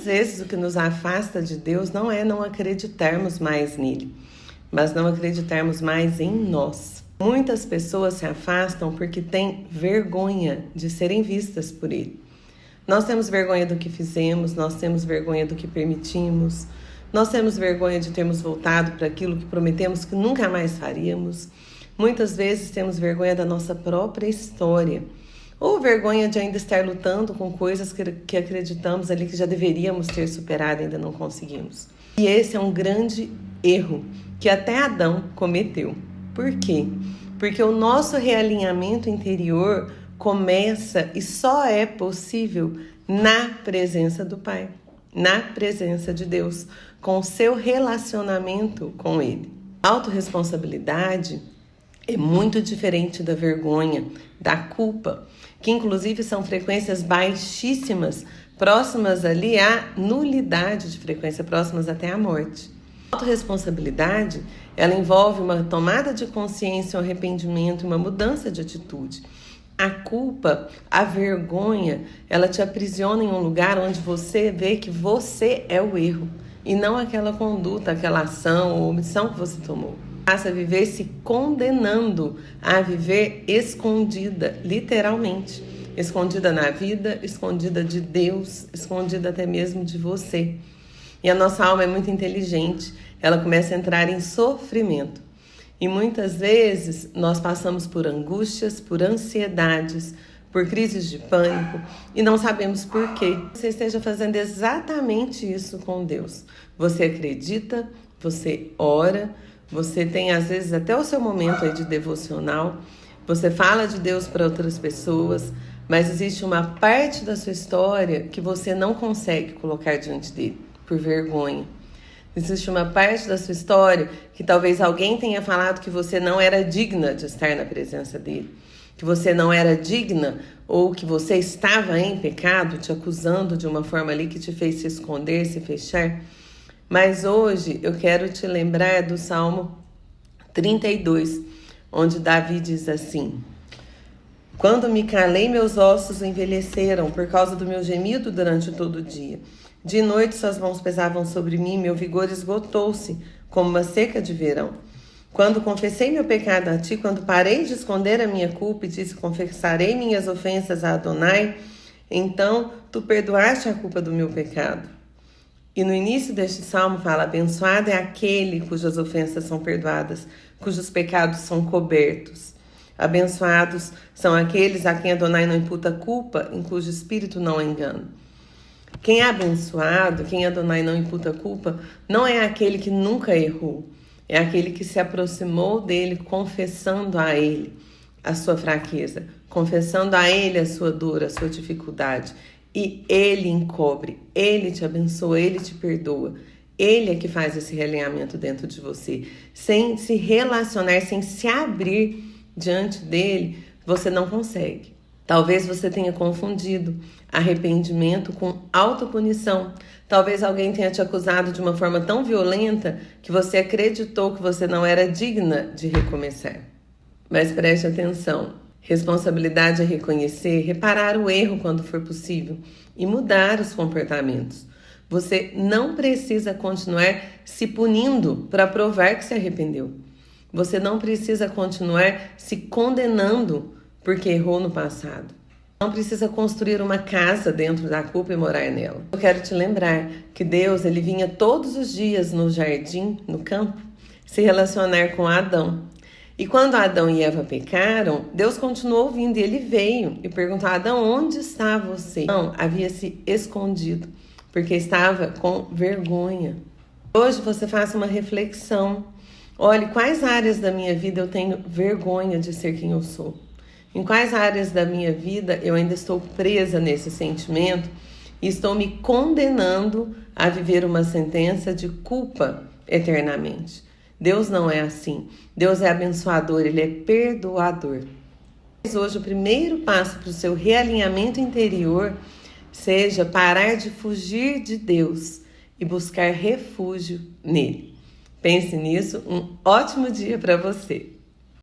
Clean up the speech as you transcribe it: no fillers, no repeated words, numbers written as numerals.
Às vezes o que nos afasta de Deus não é não acreditarmos mais nele, mas não acreditarmos mais em nós. Muitas pessoas se afastam porque têm vergonha de serem vistas por ele. Nós temos vergonha do que fizemos, nós temos vergonha do que permitimos, nós temos vergonha de termos voltado para aquilo que prometemos que nunca mais faríamos. Muitas vezes temos vergonha da nossa própria história, ou vergonha de ainda estar lutando com coisas que acreditamos ali que já deveríamos ter superado e ainda não conseguimos. E esse é um grande erro que até Adão cometeu. Por quê? Porque o nosso realinhamento interior começa e só é possível na presença do Pai, na presença de Deus, com o seu relacionamento com Ele. A autorresponsabilidade é muito diferente da vergonha, da culpa, que inclusive são frequências baixíssimas, próximas ali à nulidade de frequência, próximas até à morte. A autorresponsabilidade, ela envolve uma tomada de consciência, um arrependimento, uma mudança de atitude. A culpa, a vergonha, ela te aprisiona em um lugar onde você vê que você é o erro e não aquela conduta, aquela ação ou omissão que você tomou. Passa a viver se condenando a viver escondida, literalmente. Escondida na vida, escondida de Deus, escondida até mesmo de você. E a nossa alma é muito inteligente, ela começa a entrar em sofrimento. E muitas vezes nós passamos por angústias, por ansiedades, por crises de pânico e não sabemos por quê. Você esteja fazendo exatamente isso com Deus. Você acredita, você ora, você tem às vezes até o seu momento aí de devocional, você fala de Deus para outras pessoas, mas existe uma parte da sua história que você não consegue colocar diante dele, por vergonha. Existe uma parte da sua história que talvez alguém tenha falado que você não era digna de estar na presença dele, que você não era digna ou que você estava em pecado, te acusando de uma forma ali que te fez se esconder, se fechar. Mas hoje eu quero te lembrar do Salmo 32, onde Davi diz assim: quando me calei, meus ossos envelheceram por causa do meu gemido durante todo o dia. De noite suas mãos pesavam sobre mim, meu vigor esgotou-se como uma seca de verão. Quando confessei meu pecado a ti, quando parei de esconder a minha culpa e disse, confessarei minhas ofensas a Adonai, então tu perdoaste a culpa do meu pecado. E no início deste salmo fala, abençoado é aquele cujas ofensas são perdoadas, cujos pecados são cobertos. Abençoados são aqueles a quem Adonai não imputa culpa, em cujo espírito não engana. Quem é abençoado, quem Adonai não imputa culpa, não é aquele que nunca errou. É aquele que se aproximou dele, confessando a ele a sua fraqueza, confessando a ele a sua dor, a sua dificuldade. E ele encobre, ele te abençoa, ele te perdoa. Ele é que faz esse realinhamento dentro de você. Sem se relacionar, sem se abrir diante dele, você não consegue. Talvez você tenha confundido arrependimento com autopunição. Talvez alguém tenha te acusado de uma forma tão violenta que você acreditou que você não era digna de recomeçar. Mas preste atenção. Responsabilidade é reconhecer, reparar o erro quando for possível e mudar os comportamentos. Você não precisa continuar se punindo para provar que se arrependeu. Você não precisa continuar se condenando porque errou no passado. Não precisa construir uma casa dentro da culpa e morar nela. Eu quero te lembrar que Deus, ele vinha todos os dias no jardim, no campo, se relacionar com Adão. E quando Adão e Eva pecaram, Deus continuou vindo e ele veio e perguntou, Adão, onde está você? Não, havia se escondido, porque estava com vergonha. Hoje você faça uma reflexão. Olhe, quais áreas da minha vida eu tenho vergonha de ser quem eu sou? Em quais áreas da minha vida eu ainda estou presa nesse sentimento e estou me condenando a viver uma sentença de culpa eternamente? Deus não é assim. Deus é abençoador, Ele é perdoador. Mas hoje o primeiro passo para o seu realinhamento interior seja parar de fugir de Deus e buscar refúgio nele. Pense nisso, um ótimo dia para você.